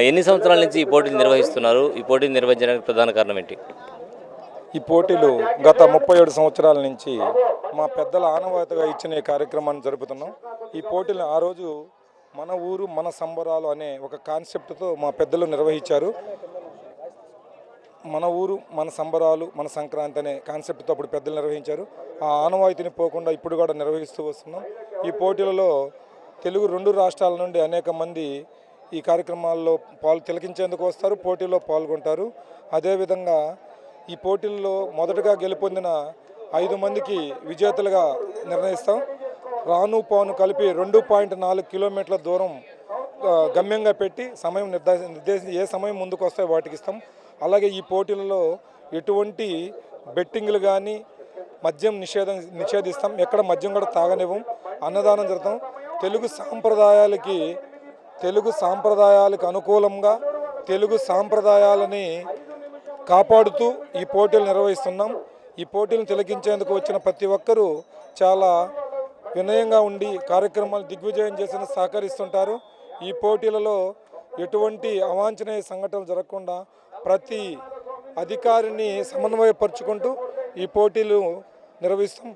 ఎన్ని సంవత్సరాల నుంచి ఈ పోటీలు నిర్వహిస్తున్నారు? ఈ పోటీలు నిర్వహించడానికి ప్రధాన కారణం ఏంటి? ఈ పోటీలు గత 37 సంవత్సరాల నుంచి మా పెద్దల ఆనవాయితీగా ఇచ్చిన ఈ కార్యక్రమాన్ని జరుపుతున్నాం. ఈ పోటీలు ఆ రోజు మన ఊరు మన సంబరాలు అనే ఒక కాన్సెప్ట్తో మా పెద్దలు నిర్వహించారు. మన ఊరు మన సంబరాలు మన సంక్రాంతి అనే కాన్సెప్ట్తో అప్పుడు పెద్దలు నిర్వహించారు. ఆ ఆనవాయితీని పోకుండా ఇప్పుడు కూడా నిర్వహిస్తూ వస్తున్నాం. ఈ పోటీలలో తెలుగు 2 రాష్ట్రాల నుండి అనేక మంది ఈ కార్యక్రమాల్లో తిలకించేందుకు వస్తారు, పోటీలో పాల్గొంటారు. అదేవిధంగా ఈ పోటీల్లో మొదటగా గెలుపొందిన 5 మందికి విజేతలుగా నిర్ణయిస్తాం. రాను పాను కలిపి 2.4 కిలోమీటర్ల దూరం గమ్యంగా పెట్టి సమయం నిర్దేశించి ఏ సమయం ముందుకు వస్తాయో వాటికి ఇస్తాం. అలాగే ఈ పోటీలలో ఎటువంటి బెట్టింగ్లు కానీ మద్యం నిషేధిస్తాం. ఎక్కడ మద్యం కూడా తాగనివ్వం. అన్నదానం జరుగుతాం. తెలుగు సాంప్రదాయాలకు అనుకూలంగా తెలుగు సాంప్రదాయాలని కాపాడుతూ ఈ పోటీలు నిర్వహిస్తున్నాం. ఈ పోటీలను తిలకించేందుకు వచ్చిన ప్రతి ఒక్కరూ చాలా వినయంగా ఉండి కార్యక్రమాలు దిగ్విజయం చేసిన సహకరిస్తుంటారు. ఈ పోటీలలో ఎటువంటి అవాంఛనీయ సంఘటనలు జరగకుండా ప్రతి అధికారిని సమన్వయపరుచుకుంటూ ఈ పోటీలు నిర్వహిస్తాం.